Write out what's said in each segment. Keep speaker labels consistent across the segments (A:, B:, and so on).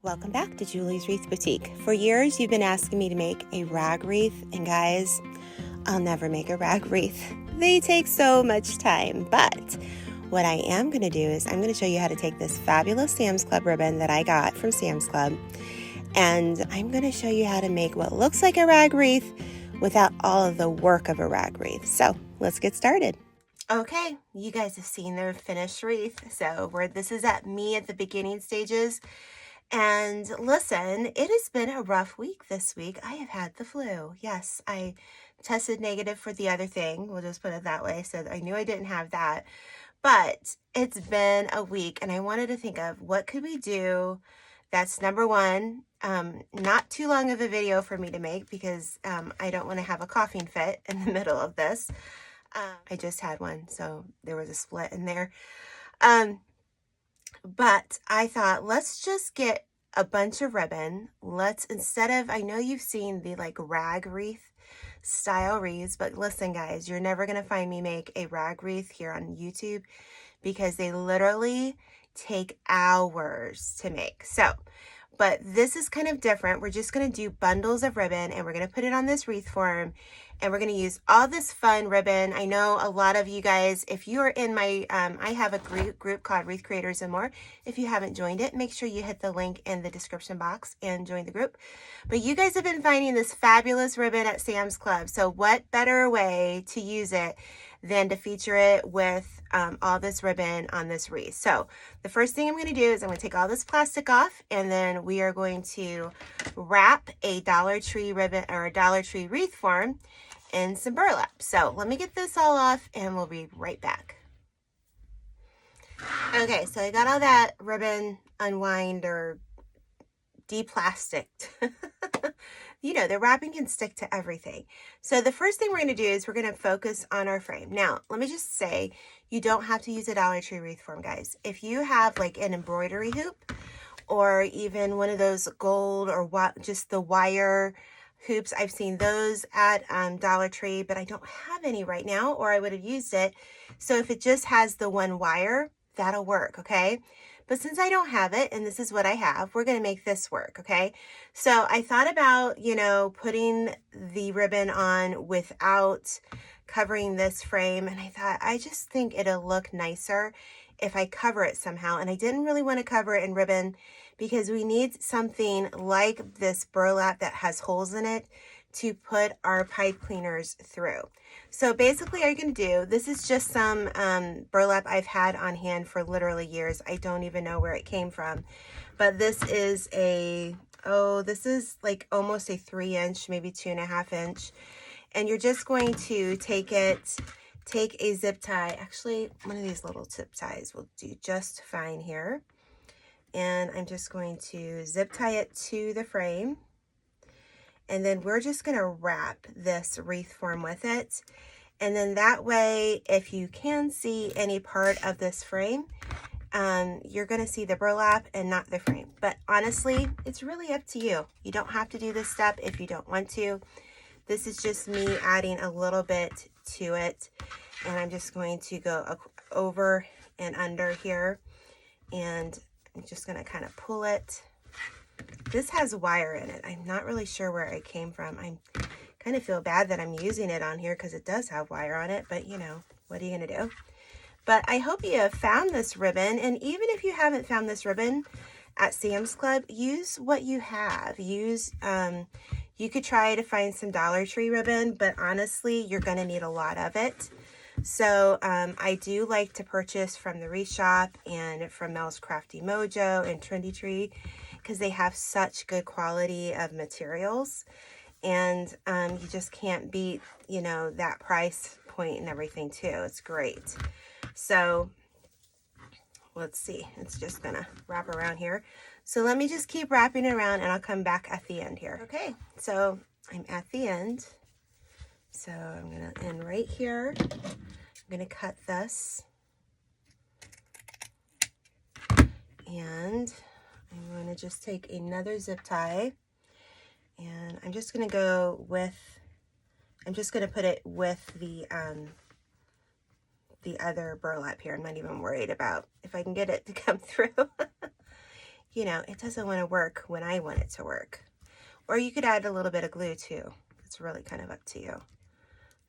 A: Welcome back to Julie's Wreath Boutique. For years, you've been asking me to make a rag wreath, and guys, I'll never make a rag wreath. They take so much time, but what I am going to do is I'm going to show you how to take this fabulous Sam's Club ribbon that I got from Sam's Club, and I'm going to show you how to make what looks like a rag wreath without all of the work of a rag wreath. So let's get started. Okay, you guys have seen the finished wreath. So this is at me at the beginning stages. And listen, it has been a rough week this week. I have had the flu. Yes, I tested negative for the other thing. We'll just put it that way. So I knew I didn't have that. But it's been a week, and I wanted to think of what could we do that's number one, not too long of a video for me to make because I don't want to have a coughing fit in the middle of this. I just had one, so there was a split in there. But I thought, let's just get a bunch of ribbon. Instead of, I know you've seen the like rag wreath style wreaths, but listen guys, you're never going to find me make a rag wreath here on YouTube because they literally take hours to make. So, but this is kind of different. We're just going to do bundles of ribbon and we're going to put it on this wreath form. And we're going to use all this fun ribbon. I know a lot of you guys, if you are in my, I have a group called Wreath Creators and More. If you haven't joined it, make sure you hit the link in the description box and join the group. But you guys have been finding this fabulous ribbon at Sam's Club. So what better way to use it than to feature it with all this ribbon on this wreath. So the first thing I'm going to do is I'm going to take all this plastic off, and then we are going to wrap a Dollar Tree ribbon or a Dollar Tree wreath form in some burlap. So let me get this all off and we'll be right back. Okay, so I got all that ribbon unwind or de-plasticked. You know, the wrapping can stick to everything. So the first thing we're going to do is we're going to focus on our frame. Now, let me just say, you don't have to use a Dollar Tree wreath form, guys. If you have like an embroidery hoop or even one of those gold or just the wire hoops, I've seen those at Dollar Tree, but I don't have any right now, or I would have used it. So if it just has the one wire, that'll work, okay? But since I don't have it, and this is what I have, we're going to make this work, okay? So I thought about, you know, putting the ribbon on without covering this frame, and I thought, I just think it'll look nicer if I cover it somehow. And I didn't really want to cover it in ribbon because we need something like this burlap that has holes in it to put our pipe cleaners through. So basically all you're going to do, this is just some burlap I've had on hand for literally years. I don't even know where it came from, but this is this is like almost a 3-inch, maybe 2.5 inch. And you're just going to take a zip tie. Actually, one of these little zip ties will do just fine here. And I'm just going to zip tie it to the frame. And then we're just going to wrap this wreath form with it. And then that way, if you can see any part of this frame, you're going to see the burlap and not the frame. But honestly, it's really up to you. You don't have to do this step if you don't want to. This is just me adding a little bit to it. And I'm just going to go over and under here. And I'm just going to kind of pull it. This has wire in it. I'm not really sure where it came from. I kind of feel bad that I'm using it on here because it does have wire on it, but you know, what are you going to do? But I hope you have found this ribbon, and even if you haven't found this ribbon at Sam's Club, use what you have. You could try to find some Dollar Tree ribbon, but honestly, you're going to need a lot of it. So I do like to purchase from the Wreath Shop and from Mel's Crafty Mojo and Trendy Tree because they have such good quality of materials, and you just can't beat, you know, that price point and everything too. It's great. So let's see, it's just gonna wrap around here. So let me just keep wrapping it around and I'll come back at the end here. Okay, so I'm at the end. So I'm gonna end right here. I'm gonna cut this. And I'm going to just take another zip tie, and I'm just going to go with, I'm just going to put it with the other burlap here. I'm not even worried about if I can get it to come through. you know, it doesn't want to work when I want it to work. Or you could add a little bit of glue too. It's really kind of up to you.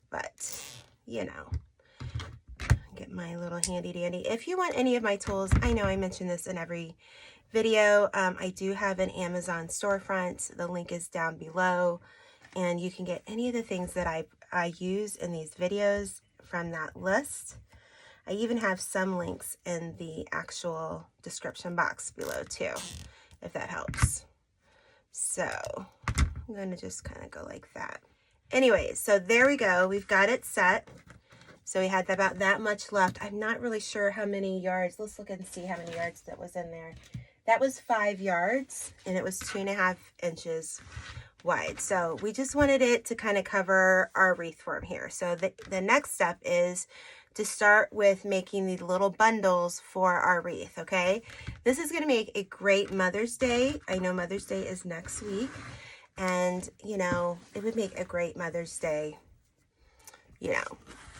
A: But, you know, get my little handy dandy. If you want any of my tools, I know I mention this in every video. I do have an Amazon storefront. The link is down below. And you can get any of the things that I use in these videos from that list. I even have some links in the actual description box below too, if that helps. So I'm going to just kind of go like that. Anyway, so there we go. We've got it set. So we had about that much left. I'm not really sure how many yards. Let's look and see how many yards that was in there. That was 5 yards, and it was 2.5 inches wide. So we just wanted it to kind of cover our wreath form here. So the next step is to start with making these little bundles for our wreath, okay? This is going to make a great Mother's Day. I know Mother's Day is next week, and, you know, it would make a great Mother's Day, you know,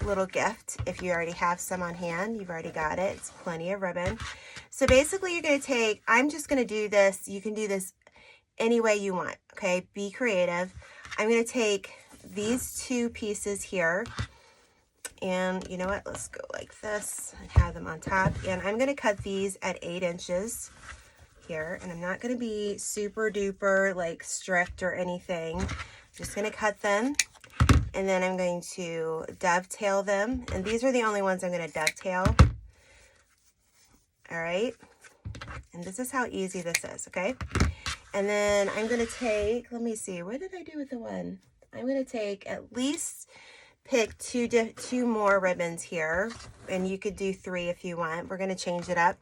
A: little gift. If you already have some on hand, you've already got it. It's plenty of ribbon. So basically you're going to take, I'm just going to do this. You can do this any way you want, okay? Be creative. I'm going to take these 2 pieces here, and you know what, let's go like this and have them on top. And I'm going to cut these at 8 inches here, and I'm not going to be super duper like strict or anything. I'm just going to cut them, and then I'm going to dovetail them, and these are the only ones I'm going to dovetail. All right, and this is how easy this is, okay? And then I'm going to take, let me see, what did I do with the one? I'm going to take at least, pick two more ribbons here, and you could do 3 if you want. We're going to change it up.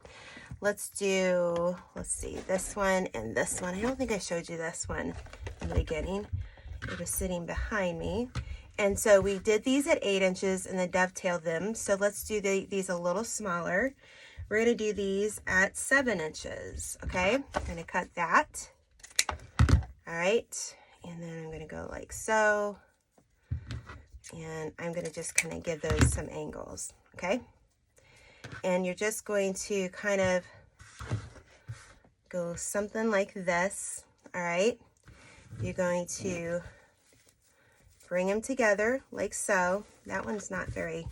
A: Let's do, let's see, this one and this one. I don't think I showed you this one in the beginning. It was sitting behind me. And so we did these at 8 inches and then dovetailed them. So let's do these a little smaller. We're going to do these at 7 inches, okay? I'm going to cut that. All right, and then I'm going to go like so. And I'm going to just kind of give those some angles, okay? And you're just going to kind of go something like this, all right? You're going to bring them together like so. That one's not very,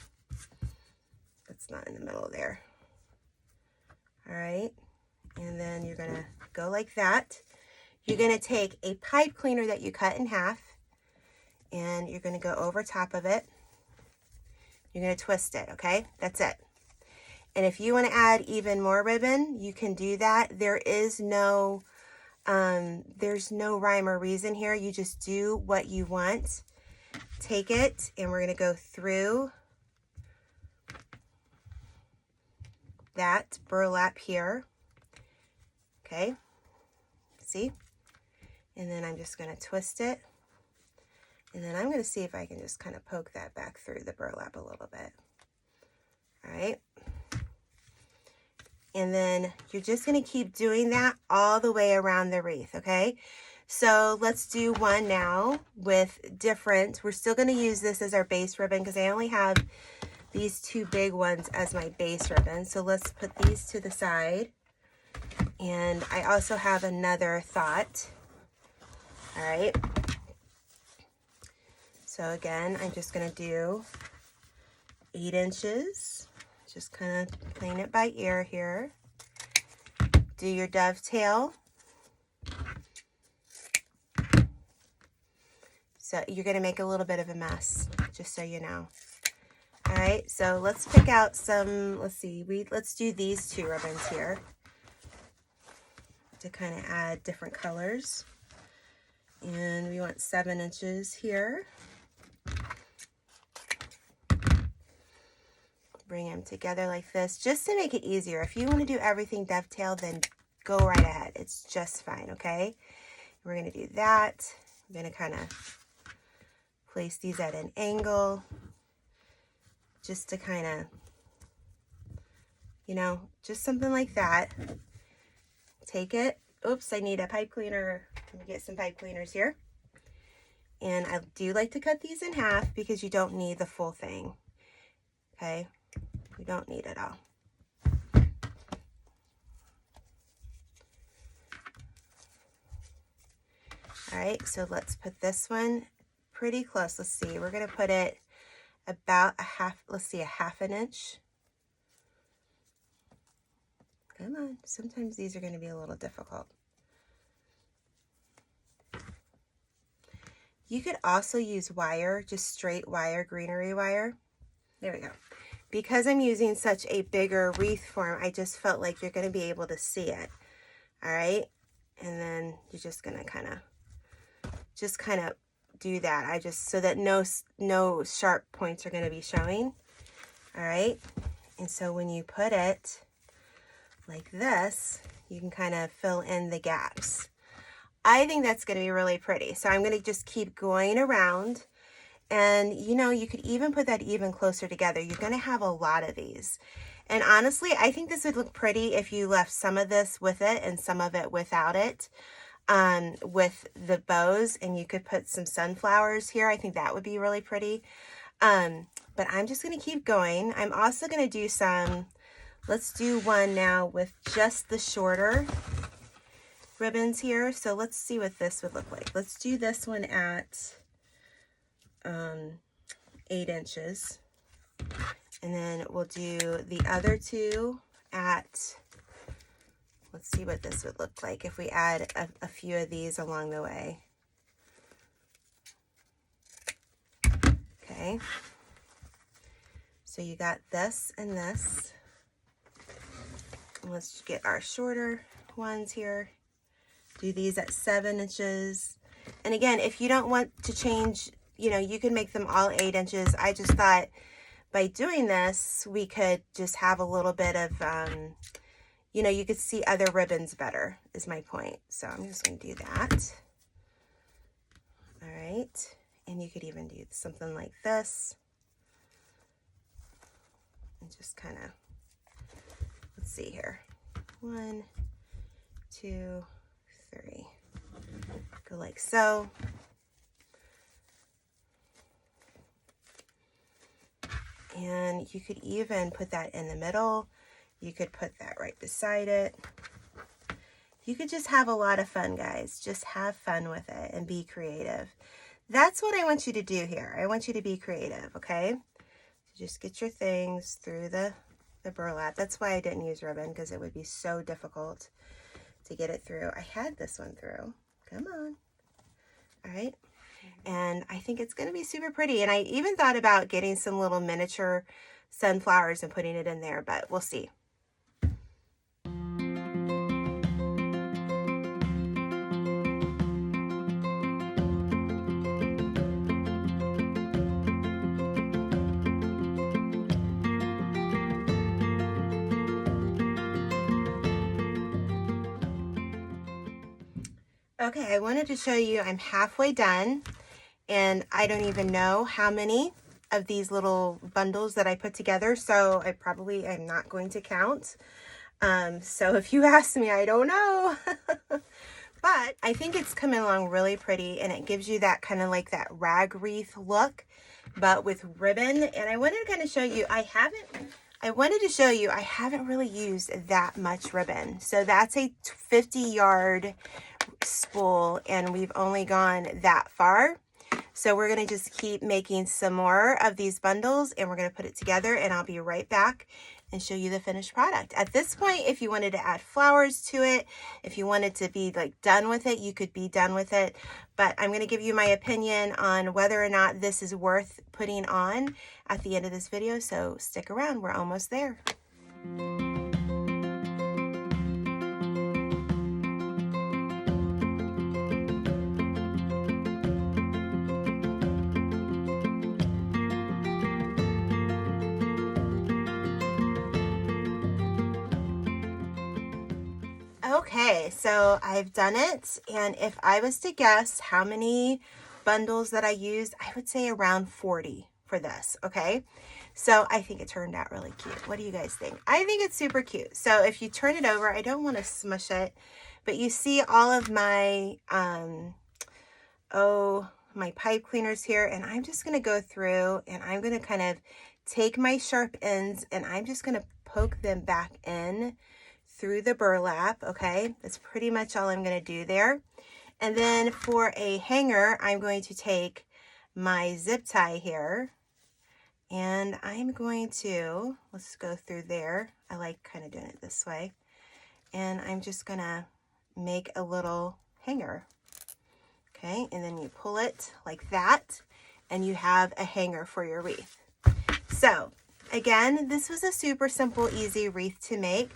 A: that's not in the middle there. All right, and then you're going to go like that. You're going to take a pipe cleaner that you cut in half, and you're going to go over top of it. You're going to twist it, okay? That's it. And if you want to add even more ribbon, you can do that. There's no rhyme or reason here. You just do what you want. Take it, and we're going to go through that burlap here, okay? See? And then I'm just going to twist it. And then I'm going to see if I can just kind of poke that back through the burlap a little bit. All right. And then you're just going to keep doing that all the way around the wreath, okay? So let's do one now with different. We're still going to use this as our base ribbon because I only have these 2 big ones as my base ribbon. So let's put these to the side. And I also have another thought. All right. So again, I'm just going to do 8 inches. Just kind of playing it by ear here. Do your dovetail. So you're going to make a little bit of a mess, just so you know. All right, so let's pick out some, let's see, let's do these 2 ribbons here to kind of add different colors. And we want 7 inches here. Bring them together like this, just to make it easier. If you want to do everything dovetail, then go right ahead. It's just fine, okay? We're going to do that. I'm going to kind of place these at an angle, just to kind of, you know, just something like that. Take it. Oops, I need a pipe cleaner. Let me get some pipe cleaners here. And I do like to cut these in half because you don't need the full thing. Okay? You don't need it all. All right, so let's put this one pretty close. Let's see, we're gonna put it about a half, let's see, a half an inch. Come on, sometimes these are gonna be a little difficult. You could also use wire, just straight wire, greenery wire. There we go. Because I'm using such a bigger wreath form, I just felt like you're gonna be able to see it. All right, and then you're just gonna kind of do that. So that no sharp points are gonna be showing. All right, and so when you put it like this, you can kind of fill in the gaps. I think that's going to be really pretty. So I'm going to just keep going around, and you know, you could even put that even closer together. You're going to have a lot of these. And honestly, I think this would look pretty if you left some of this with it and some of it without it, with the bows, and you could put some sunflowers here. I think that would be really pretty. But I'm just going to keep going. I'm also going to do some, let's do one now with just the shorter ribbons here. So let's see what this would look like. Let's do this one at 8 inches. And then we'll do the other two at, let's see what this would look like if we add a few of these along the way. Okay. So you got this and this. And let's get our shorter ones here. Do these at 7 inches. And again, if you don't want to change, you know, you can make them all 8 inches. I just thought by doing this, we could just have a little bit of, you know, you could see other ribbons better, is my point. So I'm just going to do that. All right. And you could even do something like this. And just kind of, let's see here. 1, 2, 3. Go like so. And you could even put that in the middle. You could put that right beside it. You could just have a lot of fun, guys. Just have fun with it and be creative. That's what I want you to do here. I want you to be creative, okay? Just get your things through the burlap. That's why I didn't use ribbon, because it would be so difficult to get it through. I had this one through. Come on. All right. And I think it's going to be super pretty. And I even thought about getting some little miniature sunflowers and putting it in there, but we'll see. Okay, I wanted to show you I'm halfway done, and I don't even know how many of these little bundles that I put together, so I probably am not going to count. So if you ask me, I don't know. But I think it's coming along really pretty, and it gives you that kind of like that rag wreath look, but with ribbon. And I wanted to kind of show you, I haven't really used that much ribbon. So that's a 50-yard spool, and we've only gone that far. So we're going to just keep making some more of these bundles, and we're going to put it together, and I'll be right back and show you the finished product. At this point, if you wanted to add flowers to it, if you wanted to be like done with it, you could be done with it. But I'm going to give you my opinion on whether or not this is worth putting on at the end of this video. So stick around. We're almost there. Okay, so I've done it, and if I was to guess how many bundles that I used, I would say around 40 for this, okay? So I think it turned out really cute. What do you guys think? I think it's super cute. So if you turn it over, I don't want to smush it, but you see all of my, my pipe cleaners here, and I'm just going to go through, and I'm going to kind of take my sharp ends, and I'm just going to poke them back in through the burlap, okay? That's pretty much all I'm going to do there. And then for a hanger, I'm going to take my zip tie here, and I'm going to, let's go through there. I like kind of doing it this way. And I'm just gonna make a little hanger. Okay, and then you pull it like that, and you have a hanger for your wreath. So again, this was a super simple, easy wreath to make.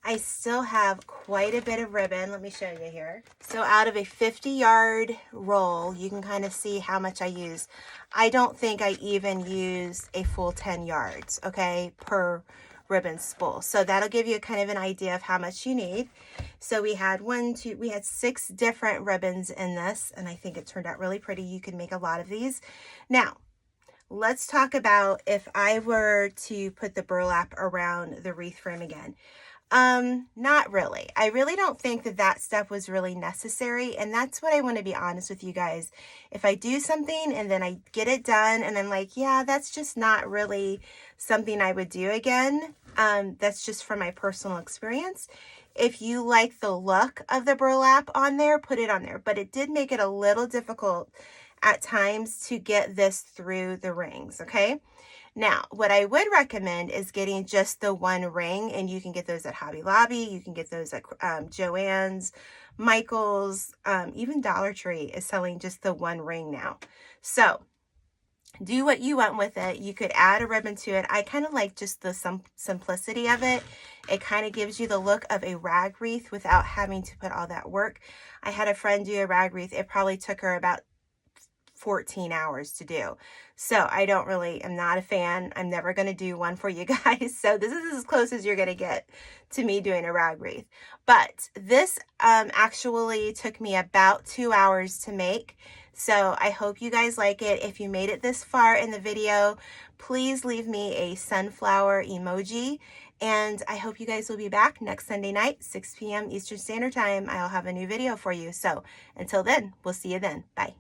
A: I still have quite a bit of ribbon. Let me show you here. So out of a 50-yard roll, you can kind of see how much I use. I don't think I even use a full 10 yards, okay, per ribbon spool. So that'll give you kind of an idea of how much you need. So we had we had 6 different ribbons in this, and I think it turned out really pretty. You can make a lot of these. Now, let's talk about if I were to put the burlap around the wreath frame again. Not really. I really don't think that that step was really necessary. And that's what I want to be honest with you guys. If I do something and then I get it done and I'm like, yeah, that's just not really something I would do again. That's just from my personal experience. If you like the look of the burlap on there, put it on there. But it did make it a little difficult at times to get this through the rings, okay? Now, what I would recommend is getting just the one ring, and you can get those at Hobby Lobby. You can get those at Joann's, Michael's, even Dollar Tree is selling just the one ring now. So do what you want with it. You could add a ribbon to it. I kind of like just the simplicity of it. It kind of gives you the look of a rag wreath without having to put all that work. I had a friend do a rag wreath. It probably took her about 14 hours to do. So I am not a fan. I'm never going to do one for you guys. So this is as close as you're going to get to me doing a rag wreath. But this actually took me about 2 hours to make. So I hope you guys like it. If you made it this far in the video, please leave me a sunflower emoji. And I hope you guys will be back next Sunday night, 6 p.m. Eastern Standard Time. I'll have a new video for you. So until then, we'll see you then. Bye.